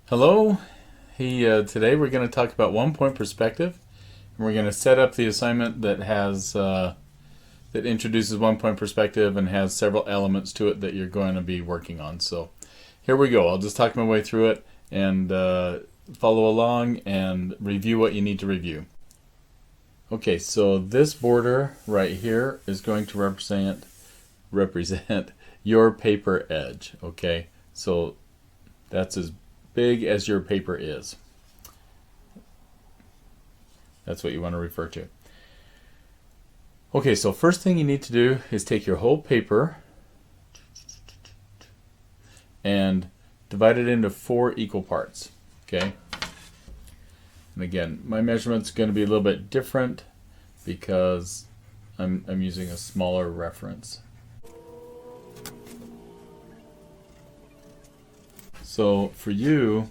Hello. Today we're going to talk about 1 point perspective, and we're going to set up the assignment that introduces 1 point perspective and has several elements to it that you're going to be working on. So here we go. I'll just talk my way through it and follow along and review what you need to review. Okay, so this border right here is going to represent your paper edge. Okay, so that's as big as your paper is. That's what you want to refer to. Okay, so first thing you need to do is take your whole paper and divide it into 4 equal parts. Okay? And again, my measurement's going to be a little bit different because I'm using a smaller reference. So for you,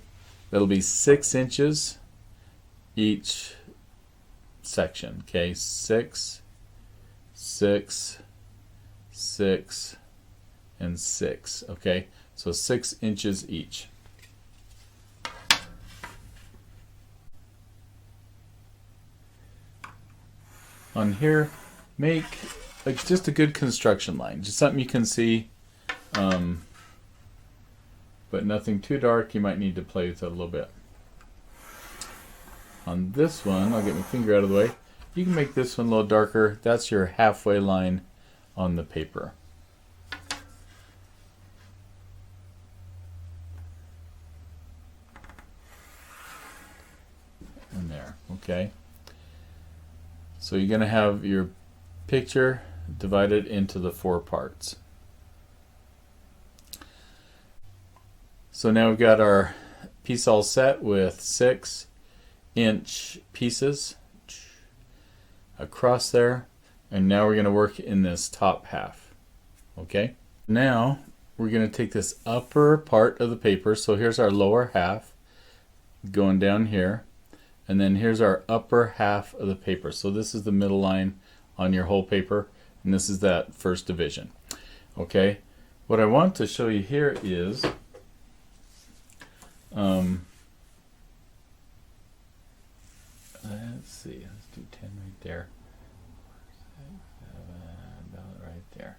that'll be 6 inches each section. Okay, 6, 6, 6, and 6. Okay, so 6 inches each. On here, make just a good construction line, just something you can see. But nothing too dark. You might need to play with it a little bit. On this one, I'll get my finger out of the way. You can make this one a little darker. That's your halfway line on the paper. And there, okay? So you're going to have your picture divided into the 4 parts. So now we've got our piece all set with 6-inch pieces across there, and now we're going to work in this top half. Okay, now we're going to take this upper part of the paper. So here's our lower half going down here, and then here's our upper half of the paper. So this is the middle line on your whole paper, and this is that first division. Okay, what I want to show you here is let's see, let's do 10 right there. 7, about right there.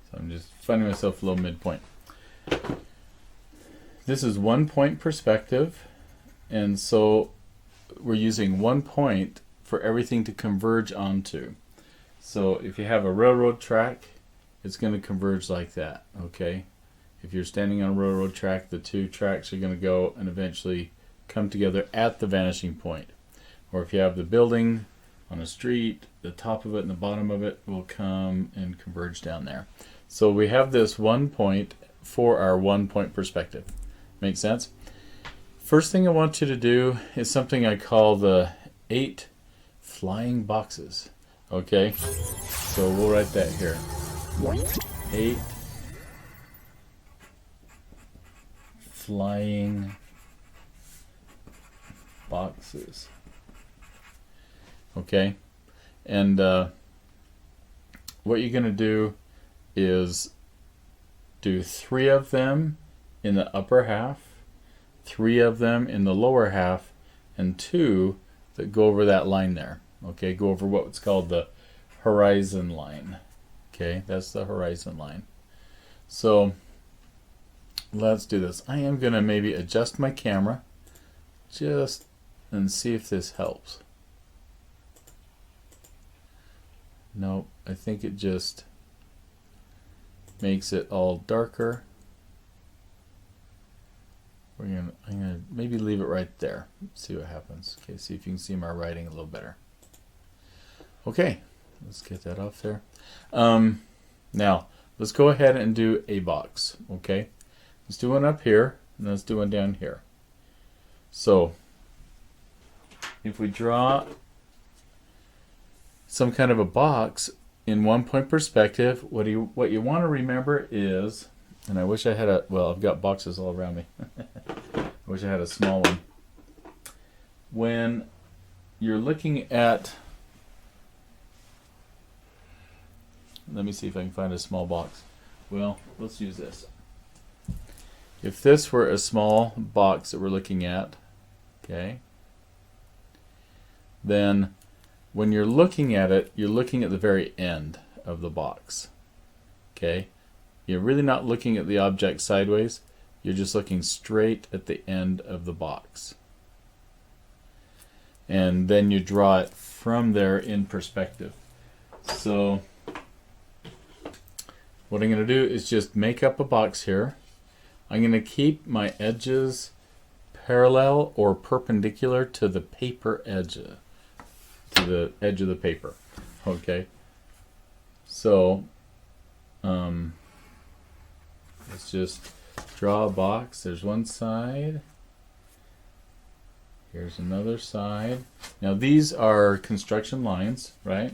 So I'm just finding myself a little midpoint. This is 1 point perspective, and so we're using 1 point for everything to converge onto. So if you have a railroad track, it's going to converge like that, okay? If you're standing on a railroad track, the 2 tracks are going to go and eventually come together at the vanishing point. Or if you have the building on a street, the top of it and the bottom of it will come and converge down there. So we have this 1 point for our 1 point perspective. Make sense? First thing I want you to do is something I call the 8 flying boxes. Okay? So we'll write that here. 8 flying boxes. Okay, and what you're going to do is do 3 of them in the upper half, 3 of them in the lower half, and 2 that go over that line there. Okay, go over what's called the horizon line. Okay, that's the horizon line. So let's do this. I am going to maybe adjust my camera just and see if this helps. Nope, I think it just makes it all darker. I'm gonna maybe leave it right there. See what happens. Okay, see if you can see my writing a little better. Okay, let's get that off there. Now let's go ahead and do a box. Okay, let's do one up here and let's do one down here. So if we draw some kind of a box in 1 point perspective, what you want to remember is, and I wish I had I've got boxes all around me. I wish I had a small one. When you're looking at, let me see if I can find a small box. Well, let's use this. if this were a small box that we're looking at, okay, then when you're looking at it, you're looking at the very end of the box. Okay? You're really not looking at the object sideways. You're just looking straight at the end of the box. And then you draw it from there in perspective. So what I'm going to do is just make up a box here. I'm going to keep my edges parallel or perpendicular to the paper edge, to the edge of the paper. Okay, so let's just draw a box. There's one side. Here's another side. Now these are construction lines, right?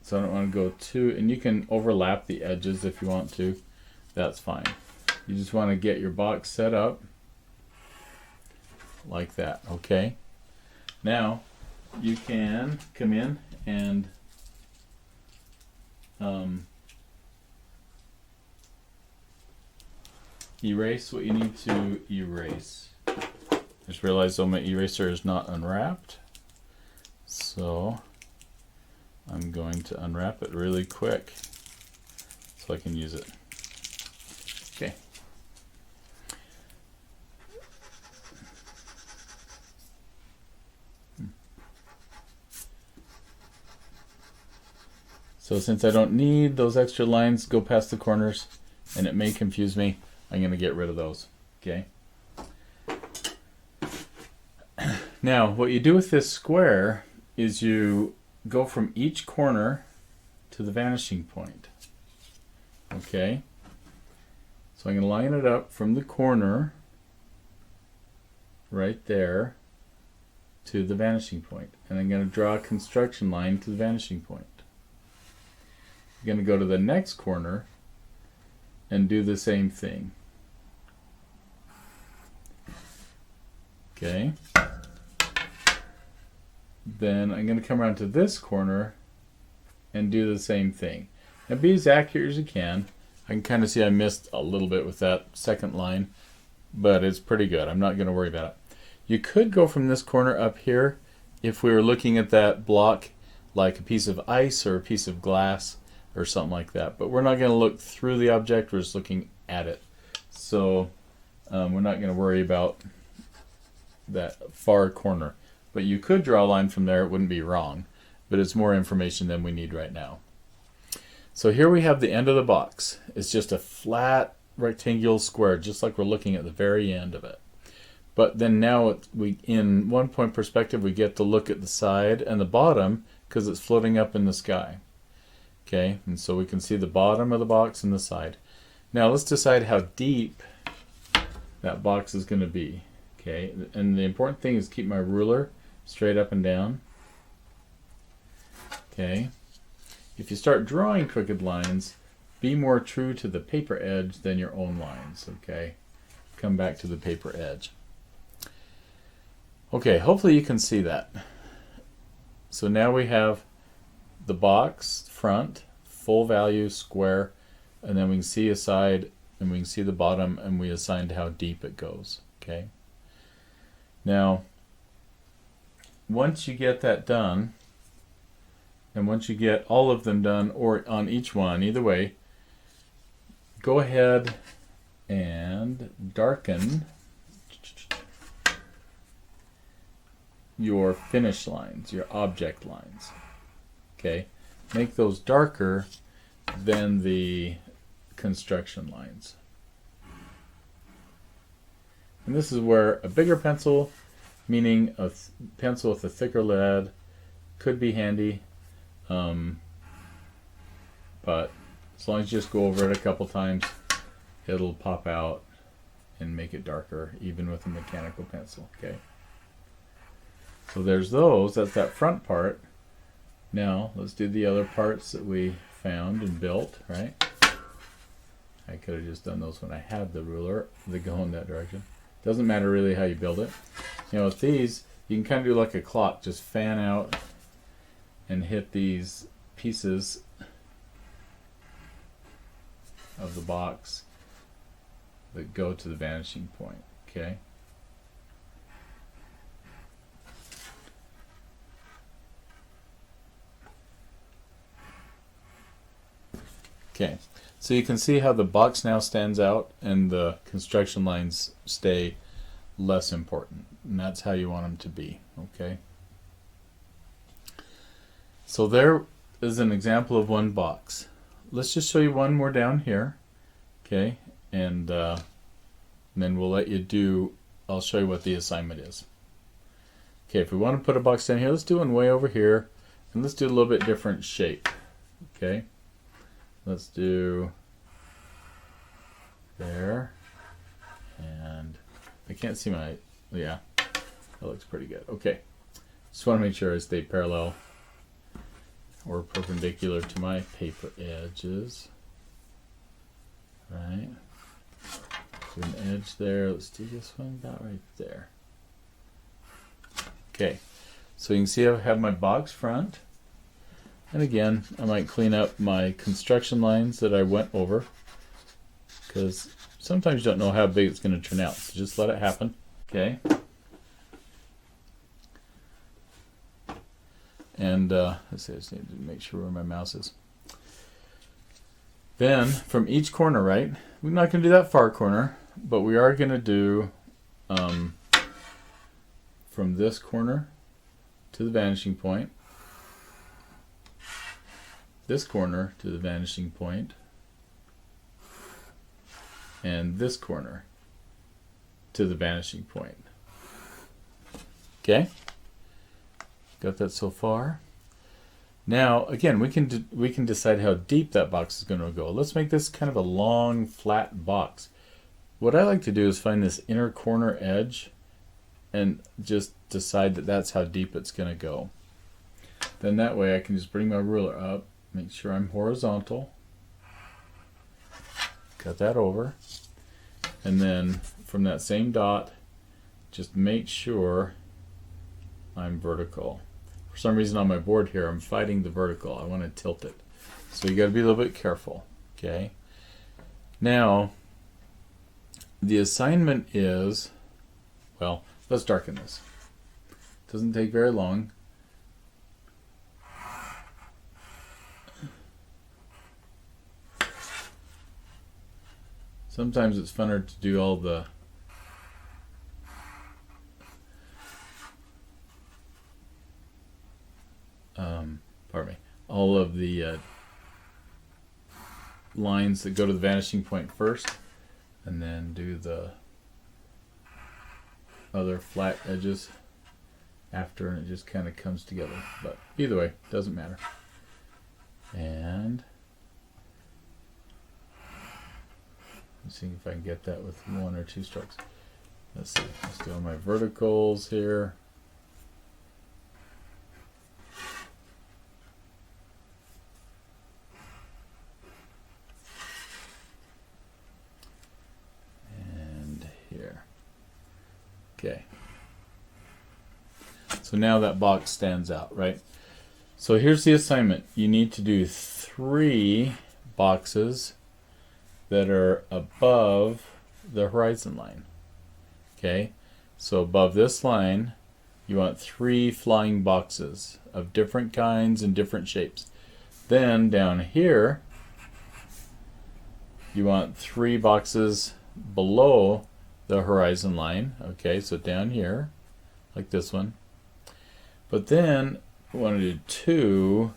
So I don't want to go too, and you can overlap the edges if you want to. That's fine. You just want to get your box set up like that, okay? Now you can come in and erase what you need to erase. Just realized though my eraser is not unwrapped, so I'm going to unwrap it really quick so I can use it. Okay. So since I don't need those extra lines go past the corners, and it may confuse me, I'm going to get rid of those. Okay. Now, what you do with this square is you go from each corner to the vanishing point. Okay. So I'm going to line it up from the corner right there to the vanishing point. And I'm going to draw a construction line to the vanishing point. I'm going to go to the next corner and do the same thing. Okay. Then I'm going to come around to this corner and do the same thing. Now be as accurate as you can. I can kind of see I missed a little bit with that second line, but it's pretty good. I'm not going to worry about it. You could go from this corner up here if we were looking at that block like a piece of ice or a piece of glass or something like that. But we're not going to look through the object, we're just looking at it. So we're not going to worry about that far corner. But you could draw a line from there, it wouldn't be wrong. But it's more information than we need right now. So here we have the end of the box. It's just a flat rectangular square, just like we're looking at the very end of it. But then now in 1 point perspective, we get to look at the side and the bottom because it's floating up in the sky. Okay, and so we can see the bottom of the box and the side. Now let's decide how deep that box is going to be. Okay, and the important thing is keep my ruler straight up and down. Okay, if you start drawing crooked lines, be more true to the paper edge than your own lines. Okay, come back to the paper edge. Okay, hopefully you can see that. So now we have the box front, full value, square, and then we can see a side and we can see the bottom, and we assigned how deep it goes. Okay. Now, once you get that done, and once you get all of them done, or on each one, either way, go ahead and darken your finish lines, your object lines. Okay, make those darker than the construction lines. And this is where a bigger pencil, meaning a pencil with a thicker lead, could be handy. But as long as you just go over it a couple times, it'll pop out and make it darker, even with a mechanical pencil. Okay. So there's those. That's that front part. Now let's do the other parts that we found and built. Right. I could have just done those when I had the ruler. They go in that direction. Doesn't matter really how you build it. You know, with these, you can kind of do like a clock. Just fan out and hit these pieces of the box that go to the vanishing point. Okay. Okay, so you can see how the box now stands out and the construction lines stay less important, and that's how you want them to be. Okay, so there is an example of one box. Let's just show you one more down here. Okay, and then we'll let you do, I'll show you what the assignment is. Okay, if we want to put a box down here, let's do one way over here, and let's do a little bit different shape. Okay, let's do there, and I can't see my, yeah, that looks pretty good. Okay, just want to make sure I stay parallel or perpendicular to my paper edges. Right, do an edge there. Let's do this one about right there. Okay, so you can see I have my box front. And again, I might clean up my construction lines that I went over, because sometimes you don't know how big it's going to turn out. So just let it happen. Okay. And let's see, I just need to make sure where my mouse is. Then from each corner, right? We're not going to do that far corner, but we are going to do from this corner to the vanishing point, this corner to the vanishing point, and this corner to the vanishing point. Okay, got that so far? Now again, we can decide how deep that box is going to go. Let's make this kind of a long, flat box. What I like to do is find this inner corner edge and just decide that that's how deep it's going to go. Then that way I can just bring my ruler up, make sure I'm horizontal, cut that over, and then from that same dot, just make sure I'm vertical. For some reason on my board here, I'm fighting the vertical. I want to tilt it. So you got to be a little bit careful. Okay. Now, the assignment is, well, let's darken this. Doesn't take very long. Sometimes it's funner to do all the pardon me, all of the lines that go to the vanishing point first, and then do the other flat edges after, and it just kind of comes together. But either way, doesn't matter. And let's see if I can get that with one or two strokes. Let's see. Let's do all my verticals here. And here. Okay. So now that box stands out, right? So here's the assignment. You need to do 3 boxes that are above the horizon line. Okay, so above this line you want 3 flying boxes of different kinds and different shapes. Then down here you want 3 boxes below the horizon line. Okay, so down here like this one. But then I want to do 2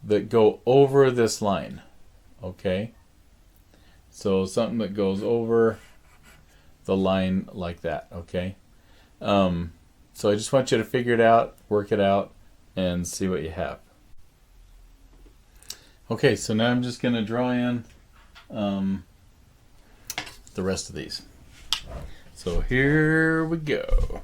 that go over this line. Okay, so something that goes over the line like that. Okay, so I just want you to figure it out, work it out, and see what you have. Okay, so now I'm just going to draw in the rest of these. So here we go.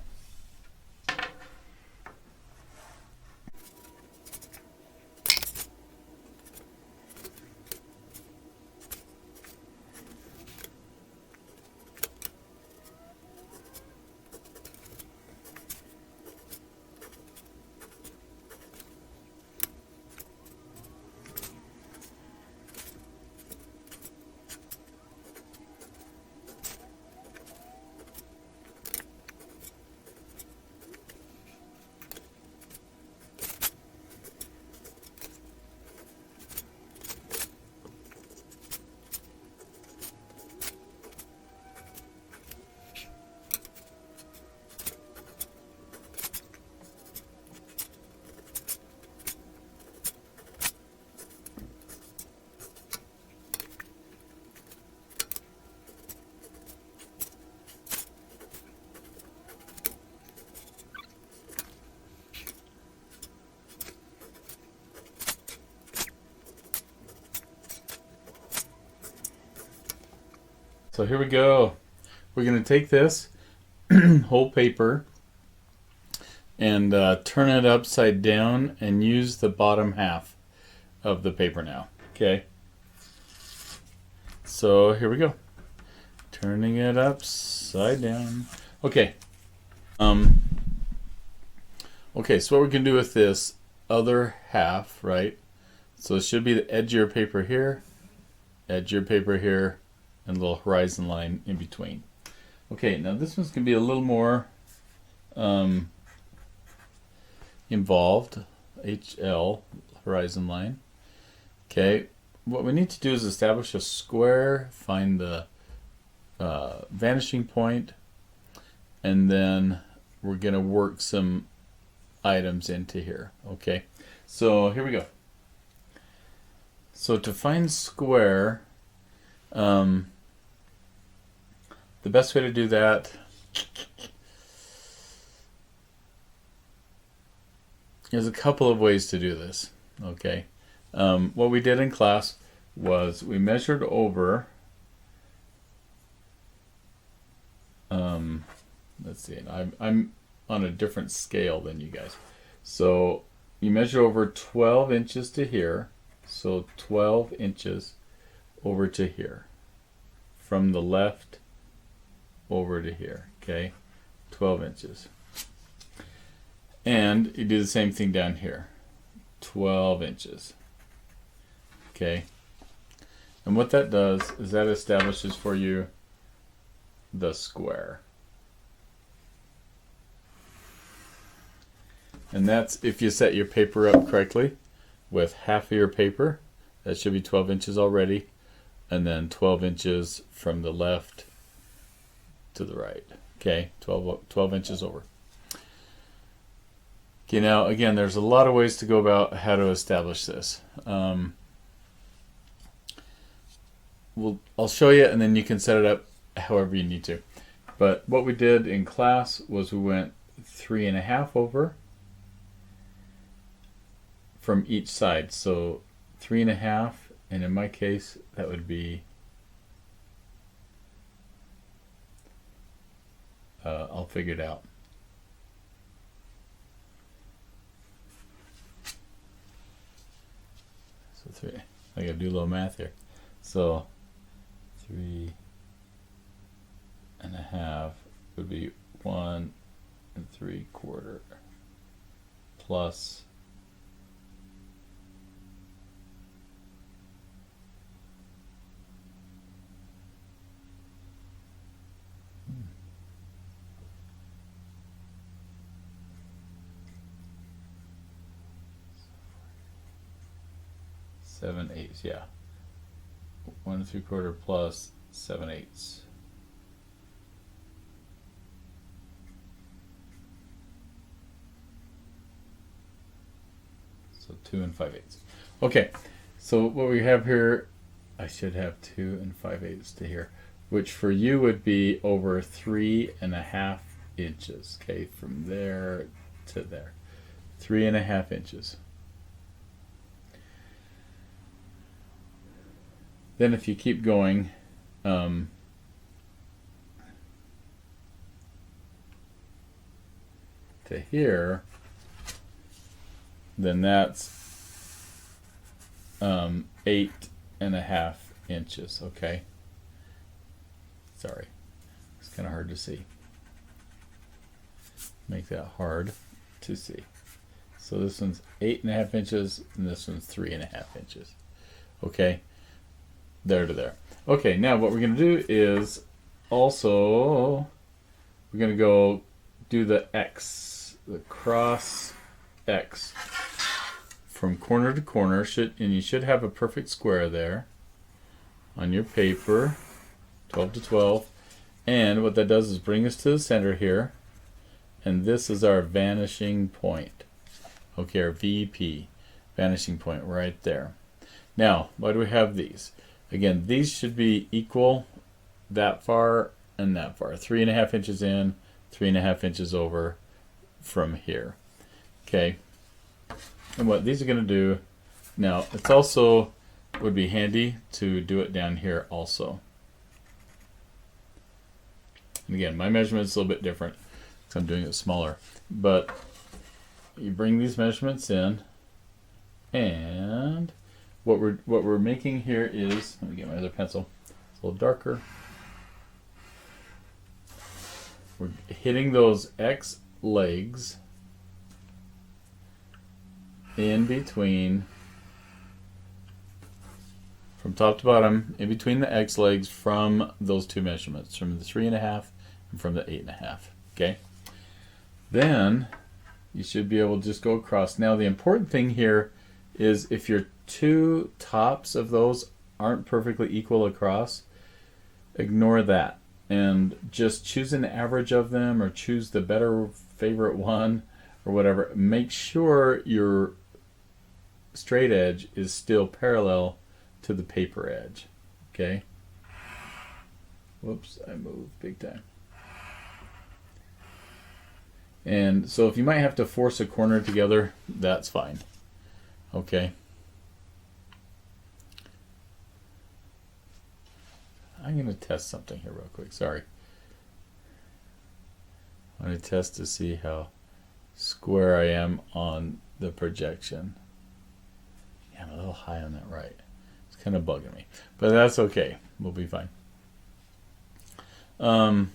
So here we go. We're going to take this whole paper and turn it upside down and use the bottom half of the paper now. Okay. So here we go. Turning it upside down. Okay. Okay, so what we can do with this other half, right? So it should be the edge of your paper here, edge of your paper here, and a little horizon line in between. Okay, now this one's going to be a little more involved. HL, horizon line. Okay, what we need to do is establish a square, find the vanishing point, and then we're going to work some items into here. Okay, so here we go. So to find square, the best way to do that there's a couple of ways to do this. Okay, what we did in class was we measured over. Let's see, I'm on a different scale than you guys. So you measure over 12 inches to here. So 12 inches over to here. From the left over to here. Okay, 12 inches. And you do the same thing down here. 12 inches. Okay. And what that does is that establishes for you the square. And that's if you set your paper up correctly with half of your paper. That should be 12 inches already. And then 12 inches from the left to the right. Okay, 12 inches over. Okay, now again, there's a lot of ways to go about how to establish this. I'll show you, and then you can set it up however you need to. But what we did in class was we went 3.5 over from each side. So 3.5, and in my case, that would be I'll figure it out. So 3. I gotta do a little math here. So 3.5 would be 1 3/4 plus 7/8. Yeah, 1 3/4 plus 7/8. So 2 5/8. Okay, so what we have here, I should have 2 5/8 to here, which for you would be over 3.5 inches. Okay, from there to there, 3.5 inches. Then if you keep going, to here, then that's 8.5 inches. Okay. Sorry, it's kind of hard to see. Make that hard to see. So this one's 8.5 inches, and this one's 3.5 inches. Okay. There to there. Okay, now what we're going to do is also we're going to go do the X, the cross X from corner to corner. And you should have a perfect square there on your paper, 12 to 12. And what that does is bring us to the center here, and this is our vanishing point. Okay, our VP, vanishing point right there. Now, why do we have these? Again, these should be equal that far and that far. 3.5 inches in, 3.5 inches over from here. Okay. And what these are going to do, now it's also would be handy to do it down here also. And again, my measurement is a little bit different because I'm doing it smaller. But you bring these measurements in, and what we're making here is, let me get my other pencil. It's a little darker. We're hitting those X legs in between, from top to bottom, in between the X legs from those two measurements, from the 3.5 and from the 8.5. Okay? Then you should be able to just go across. Now the important thing here is if your two tops of those aren't perfectly equal across, ignore that and just choose an average of them, or choose the better favorite one or whatever. Make sure your straight edge is still parallel to the paper edge. Okay? Whoops, I moved big time. And so if you might have to force a corner together, that's fine. Okay? I'm going to test something here real quick. Sorry. I'm going to test to see how square I am on the projection. Yeah, I'm a little high on that right. It's kind of bugging me. But that's okay. We'll be fine. I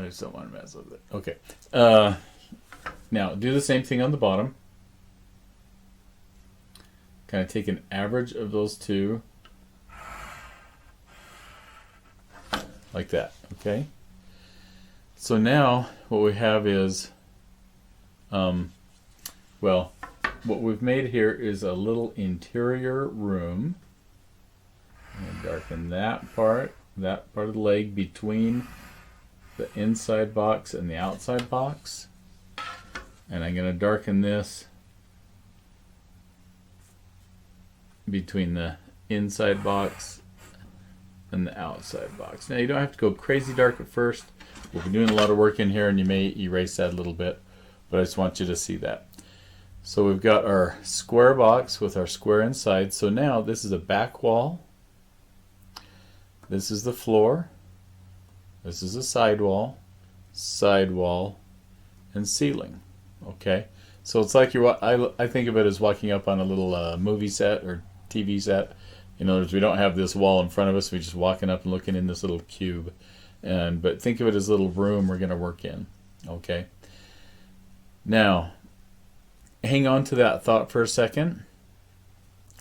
just don't want to mess with it. Okay. Now, do the same thing on the bottom. Kind of take an average of those two. Like that. Okay? So now, what we have is, well, what we've made here is a little interior room. I'm going to darken that part of the leg between the inside box and the outside box. And I'm going to darken this between the inside box and the outside box. Now you don't have to go crazy dark at first. We'll be doing a lot of work in here and you may erase that a little bit, but I just want you to see that. So we've got our square box with our square inside. So now this is a back wall. This is the floor. This is a sidewall, and ceiling. Okay, so it's like I think of it as walking up on a little movie set or TV set. In other words, we don't have this wall in front of us. We're just walking up and looking in this little cube. But think of it as a little room we're going to work in. Okay. Now, hang on to that thought for a second.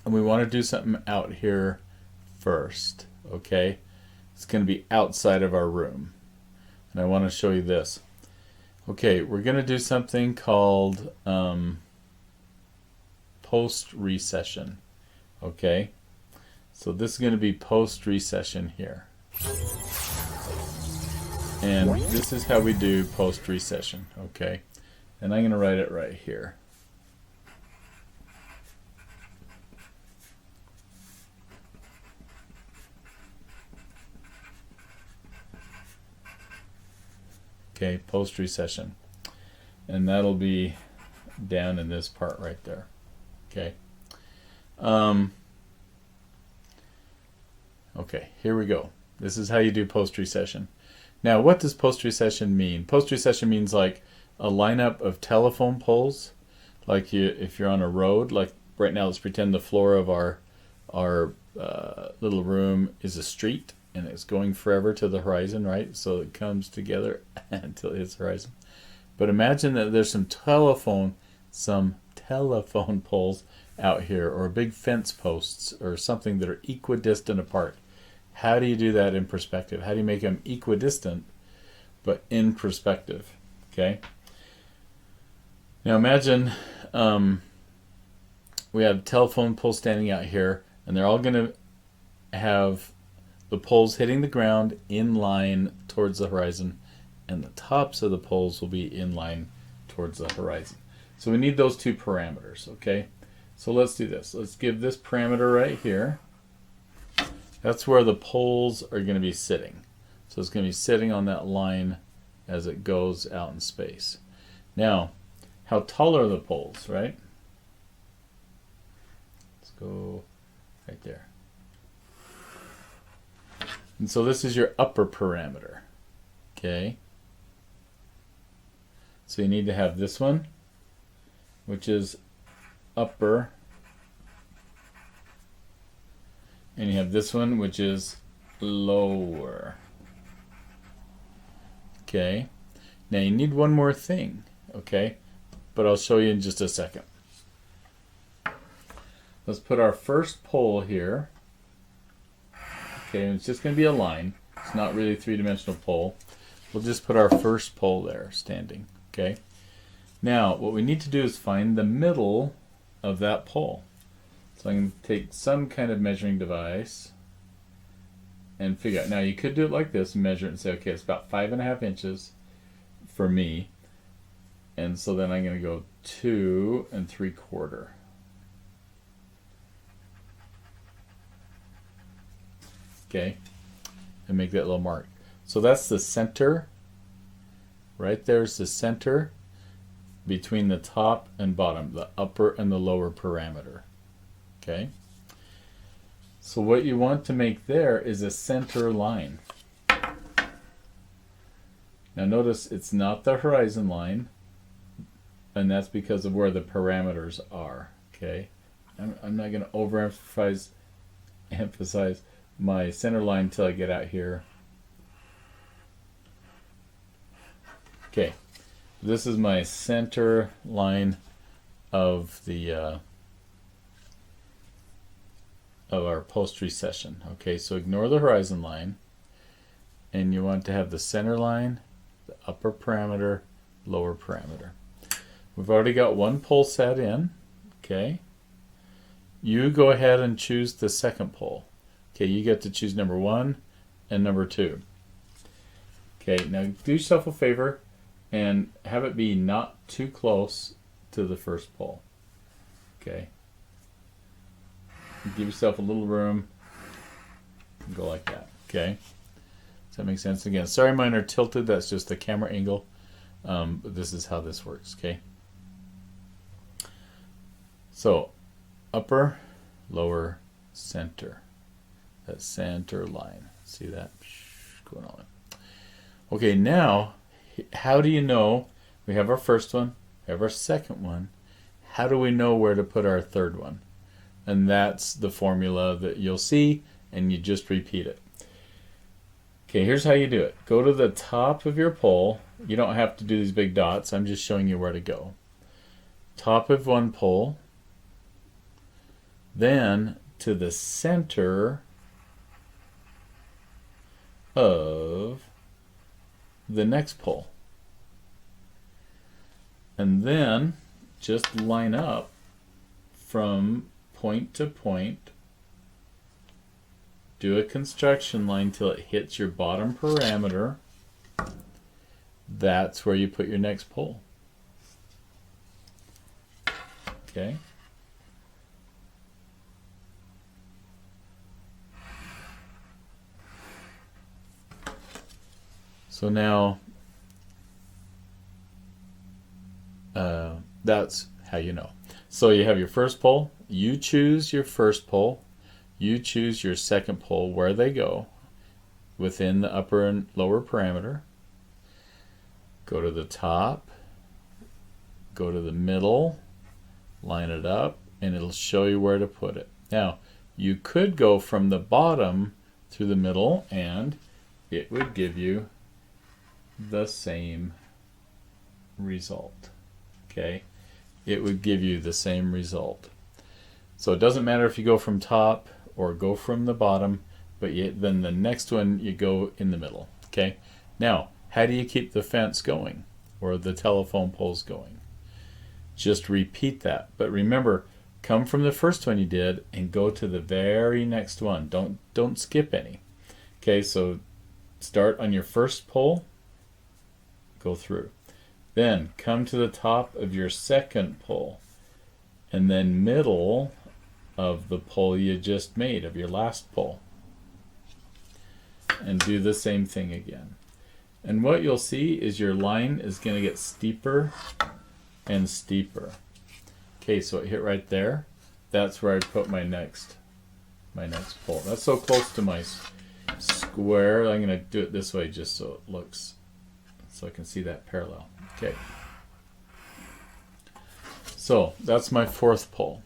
And we want to do something out here first. Okay. It's going to be outside of our room. And I want to show you this. Okay, we're going to do something called post-recession. Okay. So this is going to be post-recession here. And this is how we do post-recession, okay? And I'm going to write it right here. Okay, post-recession. And that'll be down in this part right there. Okay. Okay, here we go. This is how you do post-recession. Now, what does post-recession mean? Post-recession means like a lineup of telephone poles. Like if you're on a road, like right now, let's pretend the floor of our little room is a street, and it's going forever to the horizon, right? So it comes together until it hits the horizon. But imagine that there's some telephone poles out here, or big fence posts, or something that are equidistant apart. How do you do that in perspective? How do you make them equidistant, but in perspective? Okay. Now imagine we have telephone poles standing out here, and they're all going to have the poles hitting the ground in line towards the horizon, and the tops of the poles will be in line towards the horizon. So we need those two parameters, okay? So let's do this. Let's give this parameter right here. That's where the poles are going to be sitting. So it's going to be sitting on that line as it goes out in space. Now, how tall are the poles, right? Let's go right there. And so this is your upper parameter. Okay. So you need to have this one, which is upper, and you have this one, which is lower. Okay. Now you need one more thing, okay? But I'll show you in just a second. Let's put our first pole here. Okay, and it's just going to be a line. It's not really a three-dimensional pole. We'll just put our first pole there, standing. Okay. Now, what we need to do is find the middle of that pole. So I'm going to take some kind of measuring device and figure out. Now, you could do it like this, measure it and say, okay, it's about 5.5 inches for me. And so then I'm going to go 2 3/4. Okay, and make that little mark. So that's the center. Right there's the center between the top and bottom, the upper and the lower parameter. Okay. So what you want to make there is a center line. Now notice it's not the horizon line, and that's because of where the parameters are. Okay. I'm not going to overemphasize my center line until I get out here. Okay, this is my center line of the of our post recession. Okay, so ignore the horizon line, and you want to have the center line, the upper parameter, lower parameter. We've already got one pole set in. Okay, you go ahead and choose the second pole. Okay, you get to choose number 1 and number 2. Okay, now do yourself a favor and have it be not too close to the first pole. Okay. Give yourself a little room and go like that. Okay. Does that make sense? Again, sorry mine are tilted. That's just the camera angle. But this is how this works. Okay. So, upper, lower, center. That center line. See that going on? Okay, now, how do you know? We have our first one, we have our second one. How do we know where to put our third one? And that's the formula that you'll see, and you just repeat it. Okay, here's how you do it. Go to the top of your pole. You don't have to do these big dots. I'm just showing you where to go. Top of one pole, then to the center of the next pole, and then just line up from point to point. Do a construction line till it hits your bottom parameter. That's where you put your next pole. Okay. So now, that's how you know. So you have your first pole. You choose your first pole. You choose your second pole, where they go within the upper and lower parameter. Go to the top. Go to the middle. Line it up, and it'll show you where to put it. Now, you could go from the bottom through the middle, and it would give you the same result. Okay, it would give you the same result. So it doesn't matter if you go from top or go from the bottom, but then the next one you go in the middle. Okay, now how do you keep the fence going or the telephone poles going? Just repeat that, but remember, come from the first one you did and go to the very next one. Don't skip any. Okay, so start on your first pole, go through. Then come to the top of your second pole, and then middle of the pole you just made, of your last pole. And do the same thing again. And what you'll see is your line is going to get steeper and steeper. Okay, so it hit right there. That's where I put my next pole. That's so close to my square. I'm going to do it this way just so it looks, so I can see that parallel. Okay. So that's my fourth pole.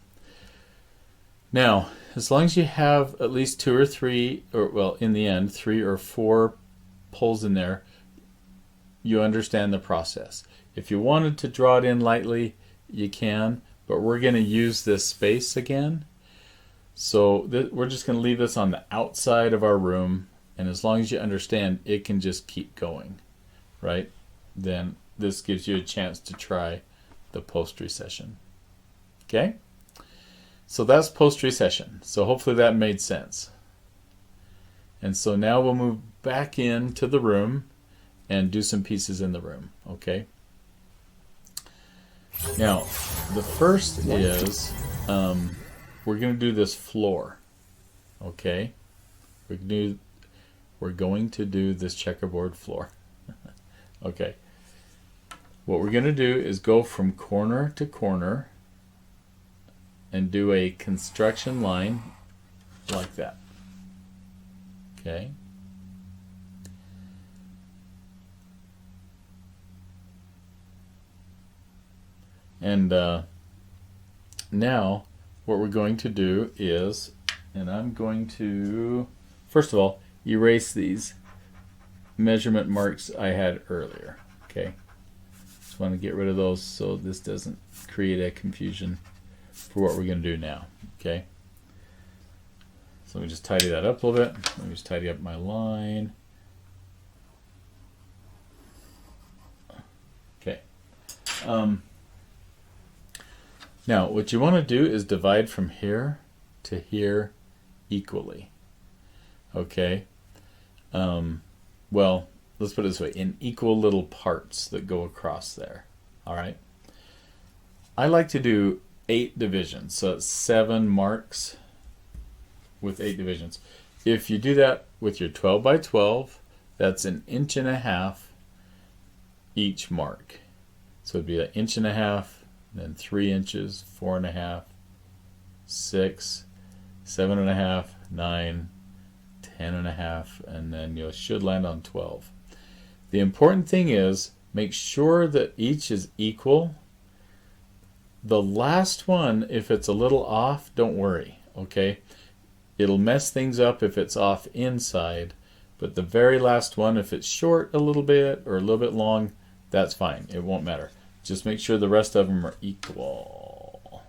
Now, as long as you have at least 2 or 3, or well, in the end, 3 or 4 poles in there, you understand the process. If you wanted to draw it in lightly, you can, but we're going to use this space again. So we're just going to leave this on the outside of our room, and as long as you understand it can just keep going, right? Then this gives you a chance to try the post recession. Okay? So that's post recession. So hopefully that made sense. And so now we'll move back into the room and do some pieces in the room. Okay? Now, the first is we're going to do this floor. Okay? We're going to do this checkerboard floor. Okay. What we're going to do is go from corner to corner and do a construction line like that. Okay. And now what we're going to do is, and I'm going to, first of all, erase these measurement marks I had earlier. Okay. Just want to get rid of those so this doesn't create a confusion for what we're going to do now. Okay. So let me just tidy that up a little bit. Let me just tidy up my line. Okay. Now what you want to do is divide from here to here equally. Okay. Well, let's put it this way, in equal little parts that go across there. All right. I like to do 8 divisions, so it's 7 marks with 8 divisions. If you do that with your 12 by 12, that's 1.5 inches each mark. So it'd be 1.5 inches, then 3 inches, 4.5, 6, 7.5, 9, 10.5, and then you should land on 12. The important thing is make sure that each is equal. The last one, if it's a little off, don't worry, okay? It'll mess things up if it's off inside, but the very last one, if it's short a little bit or a little bit long, that's fine. It won't matter. Just make sure the rest of them are equal.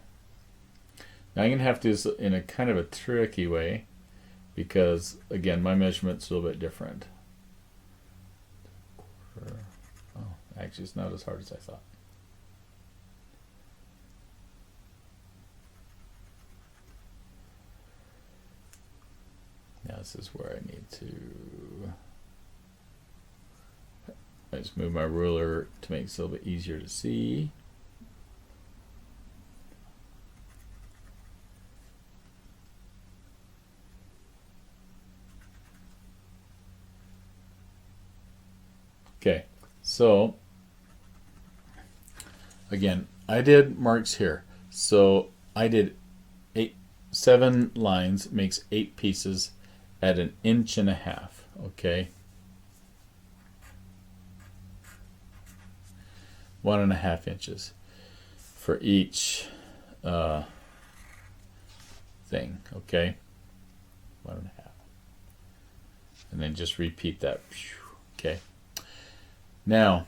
Now I'm going to have to do this in a kind of a tricky way because, again, my measurement's a little bit different. Oh, actually, it's not as hard as I thought. Now this is where I need to, I just move my ruler to make it a little bit easier to see. Okay, so again, I did marks here. So I did 7 lines, makes 8 pieces at 1.5 inches. Okay, 1.5 inches for each thing. Okay, 1.5, and then just repeat that. Okay. Now,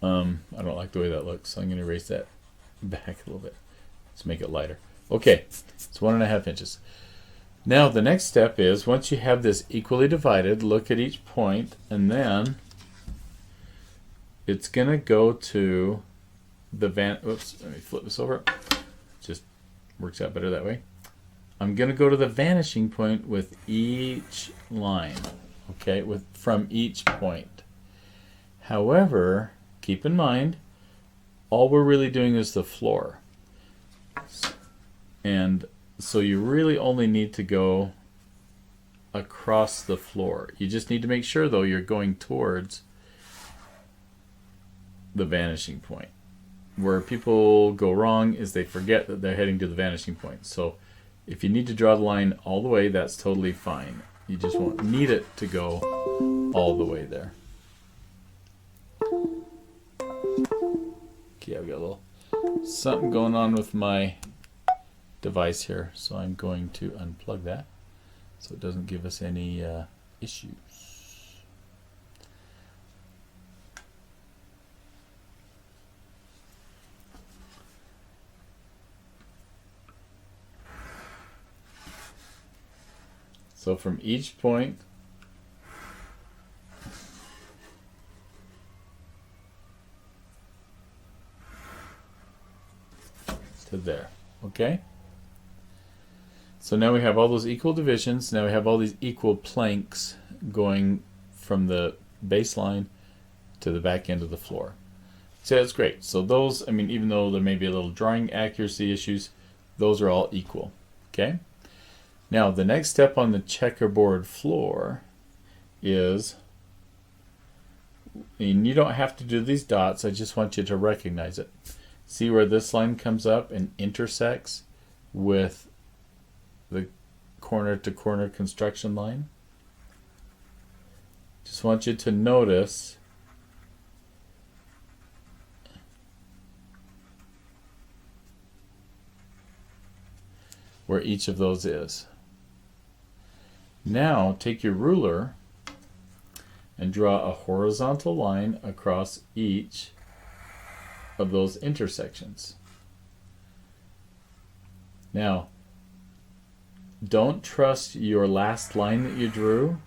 I don't like the way that looks, so I'm going to erase that back a little bit. Let's make it lighter. Okay, it's 1.5 inches. Now the next step is, once you have this equally divided, look at each point, and then it's going to go to the oops, let me flip this over. Just works out better that way. I'm going to go to the vanishing point with each line, okay, from each point. However, keep in mind, all we're really doing is the floor. And so you really only need to go across the floor. You just need to make sure, though, you're going towards the vanishing point. Where people go wrong is they forget that they're heading to the vanishing point. So if you need to draw the line all the way, that's totally fine. You just won't need it to go all the way there. Okay, I've got a little something going on with my device here, so I'm going to unplug that so it doesn't give us any issues. So from each point to there, okay? So now we have all those equal divisions. Now we have all these equal planks going from the baseline to the back end of the floor. So that's great. So those, I mean, even though there may be a little drawing accuracy issues, those are all equal, okay? Now, the next step on the checkerboard floor is, and you don't have to do these dots, I just want you to recognize it. See where this line comes up and intersects with the corner-to-corner construction line? Just want you to notice where each of those is. Now take your ruler and draw a horizontal line across each of those intersections. Now, don't trust your last line that you drew.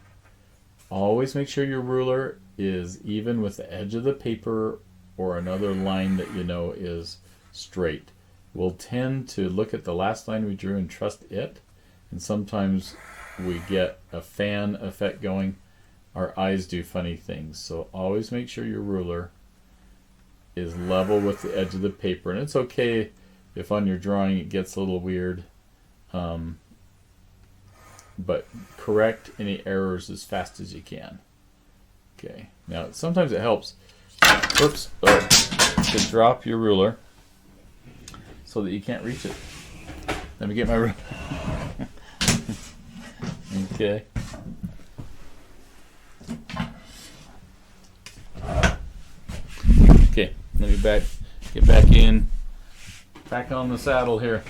Always make sure your ruler is even with the edge of the paper or another line that you know is straight. We'll tend to look at the last line we drew and trust it, and sometimes we get a fan effect going. Our eyes do funny things, so always make sure your ruler is level with the edge of the paper. And it's okay if on your drawing it gets a little weird, but correct any errors as fast as you can. Okay, now sometimes it helps to drop your ruler so that you can't reach it. Let me get my ruler. Okay. Okay, let me get back on the saddle here.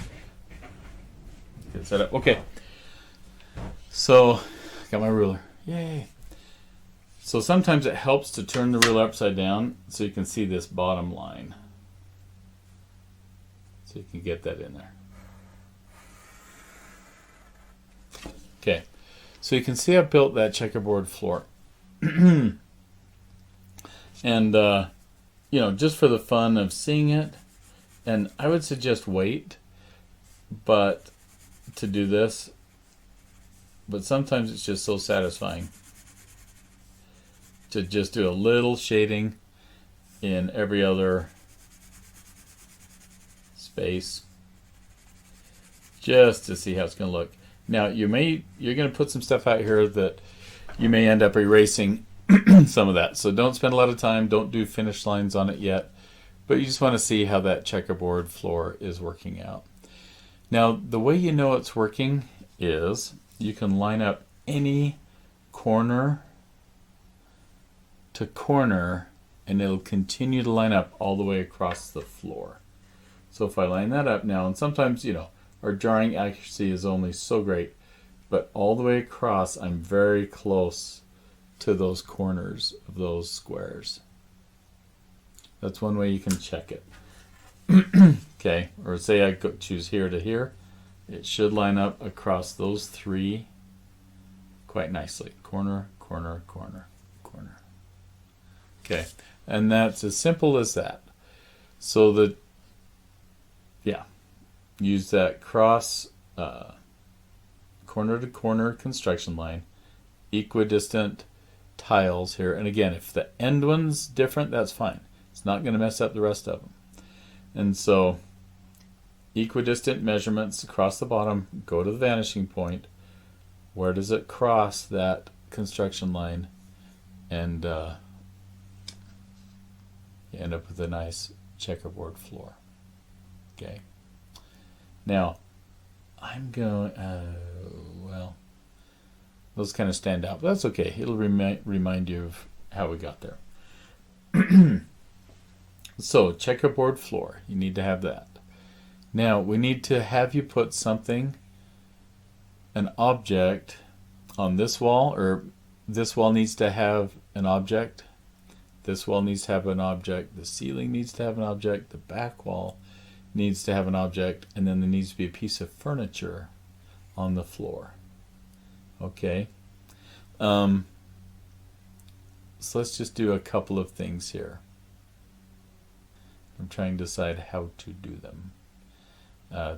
Get set up. Okay. So, got my ruler. Yay. So sometimes it helps to turn the ruler upside down so you can see this bottom line. So you can get that in there. Okay. So you can see I built that checkerboard floor. And, you know, just for the fun of seeing it, and I would suggest wait, but to do this, but sometimes it's just so satisfying to just do a little shading in every other space just to see how it's going to look. Now you're going to put some stuff out here that you may end up erasing some of that. So don't spend a lot of time, don't do finish lines on it yet, but you just want to see how that checkerboard floor is working out. Now the way you know it's working is you can line up any corner to corner and it'll continue to line up all the way across the floor. So if I line that up now, and sometimes, you know, our drawing accuracy is only so great, but all the way across I'm very close to those corners of those squares. That's one way you can check it. Okay, or say I choose here to here, it should line up across those three quite nicely. Corner, corner, corner, corner. Okay, and that's as simple as that. So that, yeah, use that cross corner to corner construction line, equidistant tiles here. And again, if the end one's different, that's fine. It's not going to mess up the rest of them. And so equidistant measurements across the bottom, go to the vanishing point. Where does it cross that construction line? And you end up with a nice checkerboard floor. Okay. Now, I'm going, well, Those kind of stand out, but that's okay. It'll remind you of how we got there. So, checkerboard floor. You need to have that. Now, we need to have you put something, an object, on this wall, or this wall needs to have an object. This wall needs to have an object. The ceiling needs to have an object. The back wall needs to have an object. And then there needs to be a piece of furniture on the floor. Okay. So let's just do a couple of things here. I'm trying to decide how to do them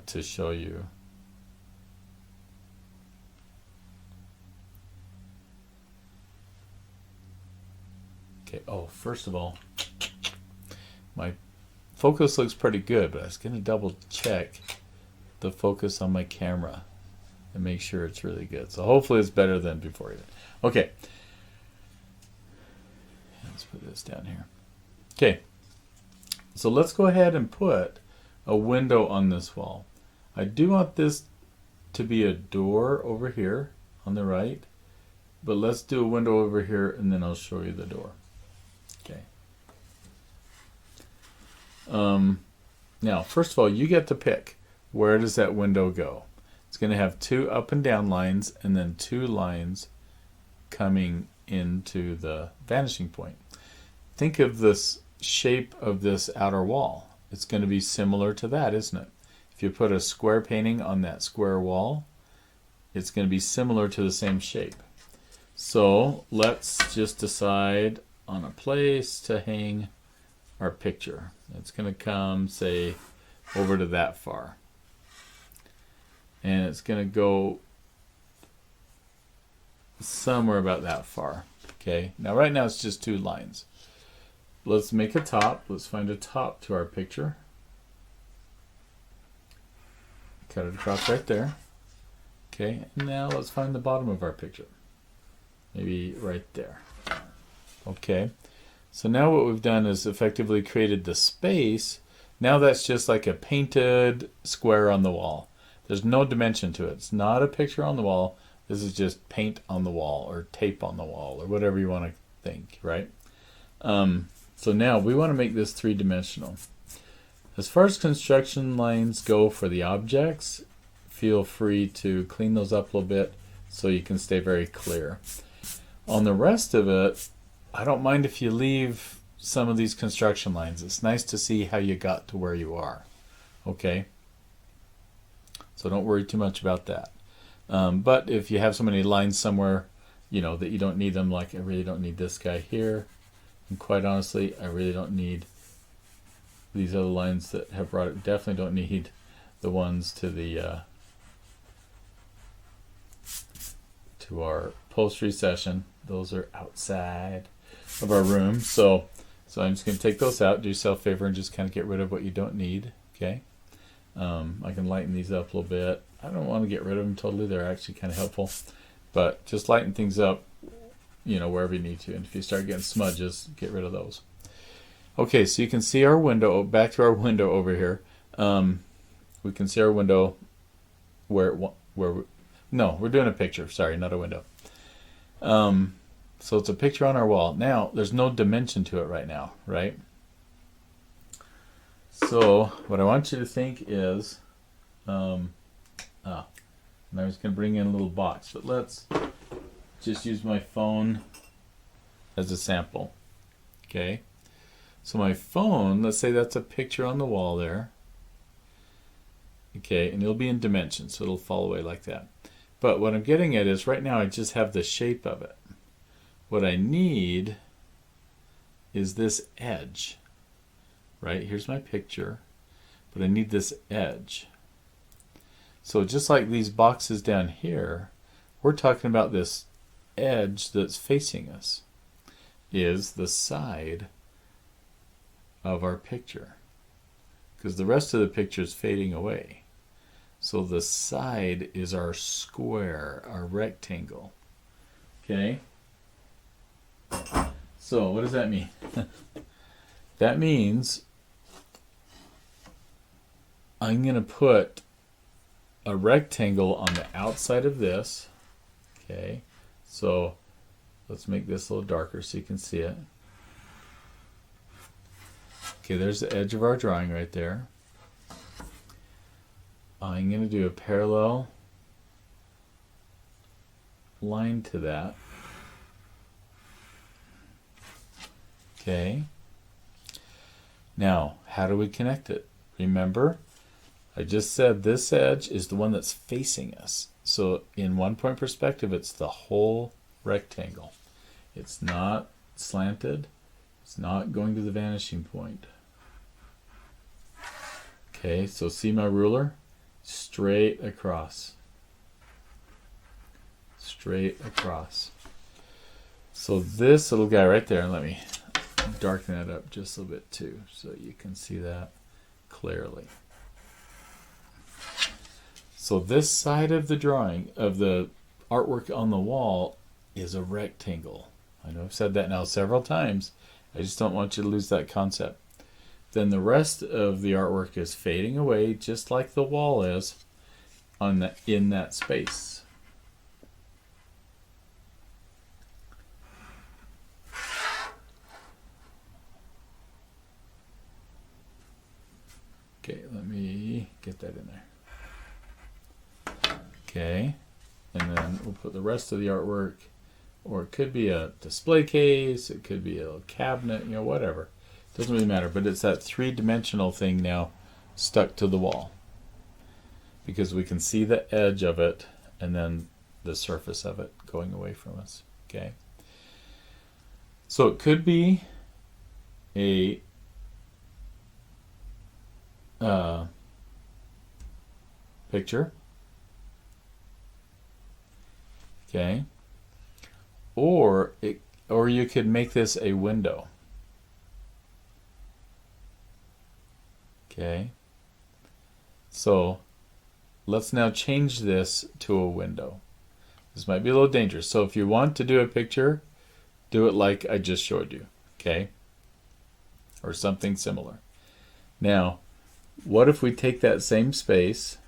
to show you. Okay, oh, first of all, my focus looks pretty good, but I was going to double check the focus on my camera and make sure it's really good. So hopefully it's better than before. Okay. Let's put this down here. Okay. So let's go ahead and put a window on this wall. I do want this to be a door over here on the right, but let's do a window over here and then I'll show you the door. Okay. Now, first of all, you get to pick. Where does that window go? It's going to have 2 up and down lines and then 2 lines coming into the vanishing point. Think of this shape of this outer wall. It's going to be similar to that, isn't it? If you put a square painting on that square wall, it's going to be similar to the same shape. So let's just decide on a place to hang our picture. It's going to come, say, over to that far. And it's going to go somewhere about that far. Okay, now right now it's just 2 lines. Let's make a top. Let's find a top to our picture. Cut it across right there. Okay, and now let's find the bottom of our picture. Maybe right there. Okay, so now what we've done is effectively created the space. Now that's just like a painted square on the wall. There's no dimension to it. It's not a picture on the wall. This is just paint on the wall or tape on the wall or whatever you want to think, right? So now we want to make this 3-dimensional. As far as construction lines go for the objects, feel free to clean those up a little bit so you can stay very clear. On the rest of it, I don't mind if you leave some of these construction lines. It's nice to see how you got to where you are. Okay? So don't worry too much about that. But if you have so many lines somewhere, you know, that you don't need them, like I really don't need this guy here. And quite honestly, I really don't need these other lines that have brought it. Definitely don't need the ones to the to our post-recession. Those are outside of our room. So I'm just going to take those out, do yourself a favor, and just kind of get rid of what you don't need. Okay. I can lighten these up a little bit. I don't want to get rid of them totally. They're actually kind of helpful. But just lighten things up, you know, wherever you need to. And if you start getting smudges, get rid of those. Okay, so you can see our window. Back to our window over here. We can see our window no, we're doing a picture. Sorry, not a window. So it's a picture on our wall. Now, there's no dimension to it right now, right? So what I want you to think is, and I was going to bring in a little box, but let's just use my phone as a sample. Okay, so my phone, let's say that's a picture on the wall there. Okay, and it'll be in dimensions, so it'll fall away like that. But what I'm getting at is right now I just have the shape of it. What I need is this edge. Right, here's my picture, but I need this edge. So just like these boxes down here, we're talking about this edge that's facing us is the side of our picture, because the rest of the picture is fading away. So the side is our square, our rectangle. Okay? So what does that mean? That means I'm going to put a rectangle on the outside of this. Okay, So let's make this a little darker so you can see it. Okay, there's the edge of our drawing right there. I'm going to do a parallel line to that. Okay. Now, how do we connect it? Remember, I just said this edge is the one that's facing us. So in 1 point perspective, it's the whole rectangle. It's not slanted. It's not going to the vanishing point. Okay, so see my ruler? Straight across. Straight across. So this little guy right there, and let me darken that up just a little bit too so you can see that clearly. So this side of the drawing, of the artwork on the wall, is a rectangle. I know I've said that now several times. I just don't want you to lose that concept. Then the rest of the artwork is fading away just like the wall is in that space. Okay, let me get that in there. Okay, and then we'll put the rest of the artwork, or it could be a display case, it could be a cabinet, you know, whatever. Doesn't really matter, but it's that three-dimensional thing now stuck to the wall. Because we can see the edge of it and then the surface of it going away from us. Okay. So it could be a picture. Okay. Or you could make this a window. Okay. So let's now change this to a window. This might be a little dangerous. So if you want to do a picture, do it like I just showed you. Okay. Or something similar. Now, what if we take that same space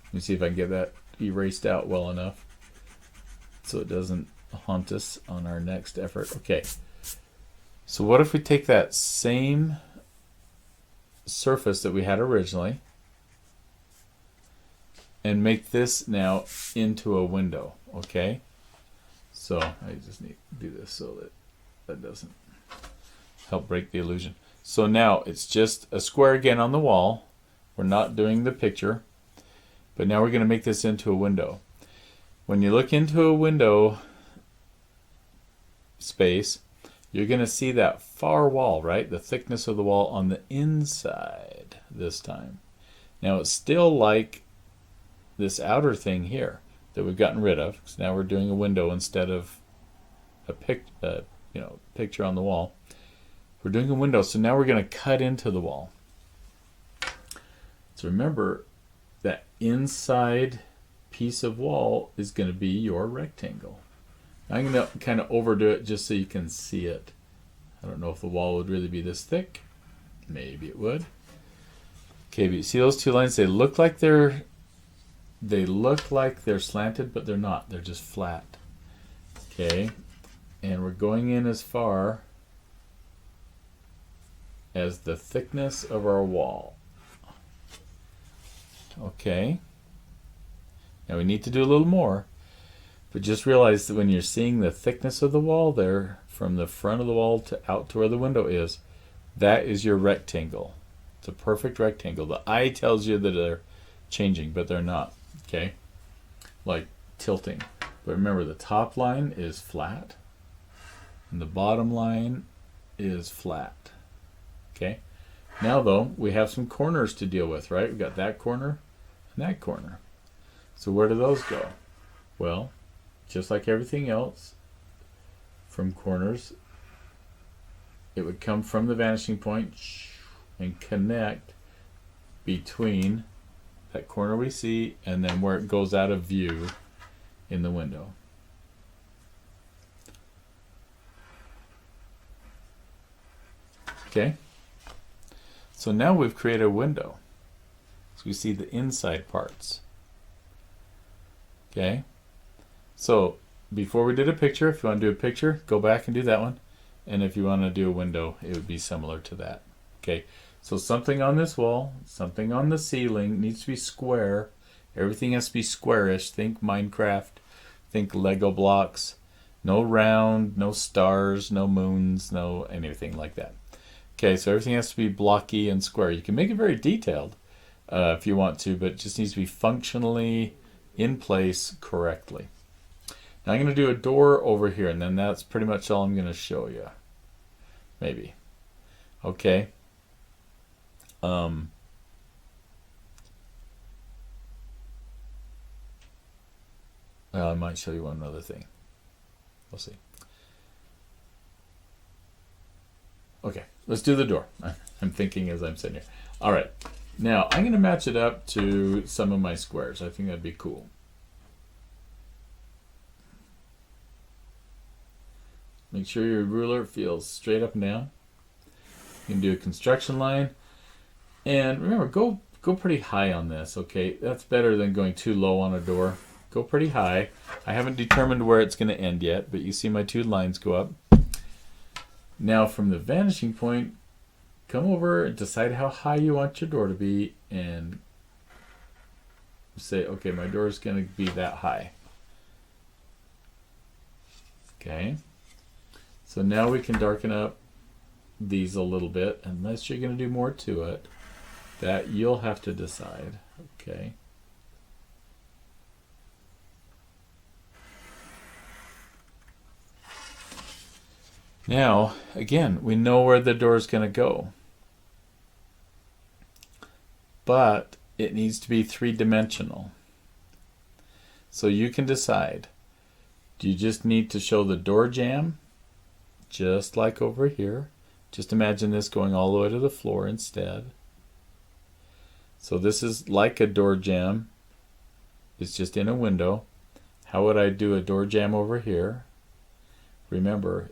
let me see if I can get that erased out well enough so it doesn't haunt us on our next effort. Okay. So what if we take that same surface that we had originally and make this now into a window, okay? So I just need to do this so that that doesn't help break the illusion. So now it's just a square again on the wall. We're not doing the picture, but now we're going to make this into a window. When you look into a window space, you're going to see that far wall, right? The thickness of the wall on the inside this time. Now it's still like this outer thing here that we've gotten rid of. So now we're doing a window instead of a picture on the wall. We're doing a window, so now we're going to cut into the wall. So remember, that inside piece of wall is going to be your rectangle. I'm going to kind of overdo it just so you can see it. I don't know if the wall would really be this thick. Maybe it would. Okay, but you see those two lines? They look like they're slanted, but they're not. They're just flat. Okay, and we're going in as far as the thickness of our wall. Okay. Now we need to do a little more. But just realize that when you're seeing the thickness of the wall there, from the front of the wall to out to where the window is, that is your rectangle. It's a perfect rectangle. The eye tells you that they're changing, but they're not. Okay? Like tilting. But remember, the top line is flat, and the bottom line is flat. Okay? Now, though, we have some corners to deal with, right? We've got that corner and that corner. So where do those go? Well, just like everything else, from corners, it would come from the vanishing point and connect between that corner we see and then where it goes out of view in the window. Okay? So now we've created a window. Let's we see the inside parts. Okay, so before we did a picture, if you want to do a picture, go back and do that one. And if you want to do a window, it would be similar to that. Okay, so something on this wall, something on the ceiling needs to be square. Everything has to be squarish. Think Minecraft, think Lego blocks. No round, no stars, no moons, no anything like that. Okay, so everything has to be blocky and square. You can make it very detailed if you want to, but it just needs to be functionally in place correctly. Now I'm going to do a door over here, and then that's pretty much all I'm going to show you. Maybe. Okay. I might show you one other thing. We'll see. Okay, let's do the door. I'm thinking as I'm sitting here. All right. Now, I'm going to match it up to some of my squares. I think that'd be cool. Make sure your ruler feels straight up and down. You can do a construction line. And remember, go pretty high on this, okay? That's better than going too low on a door. Go pretty high. I haven't determined where it's going to end yet, but you see my two lines go up. Now, from the vanishing point, come over and decide how high you want your door to be and say, okay, my door is going to be that high. Okay. So now we can darken up these a little bit, unless you're going to do more to it. That you'll have to decide. Okay. Now, again, we know where the door is going to go. But it needs to be three-dimensional. So you can decide. Do you just need to show the door jamb? Just like over here. Just imagine this going all the way to the floor instead. So this is like a door jamb. It's just in a window. How would I do a door jamb over here? Remember,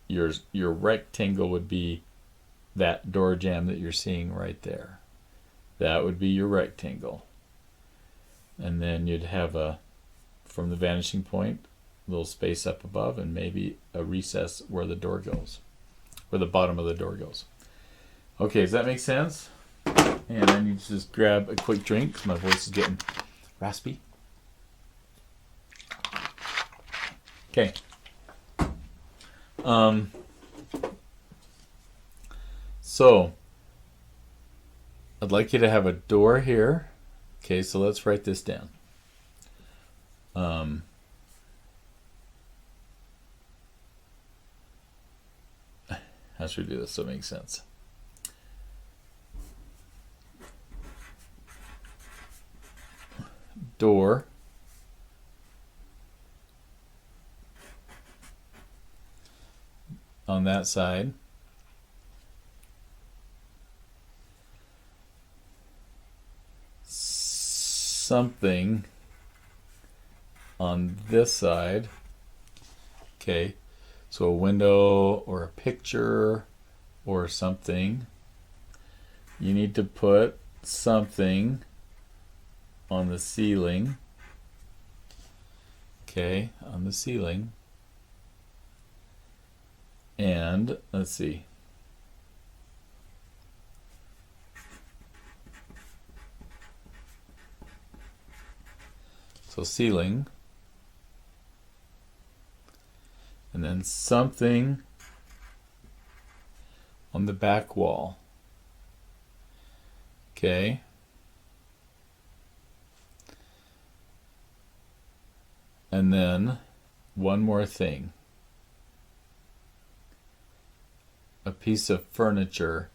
your rectangle would be that door jamb that you're seeing right there. That would be your rectangle. And then you'd have a, from the vanishing point, a little space up above, and maybe a recess where the door goes, where the bottom of the door goes. Okay, does that make sense? And I need to just grab a quick drink because my voice is getting raspy. Okay. So I'd like you to have a door here. Okay, so let's write this down. How should we do this so it makes sense? Door. On that side. Something on this side. Okay, so a window or a picture or something. You need to put something on the ceiling. Okay, on the ceiling. And let's see. So ceiling. And then something on the back wall. Okay. And then one more thing. A piece of furniture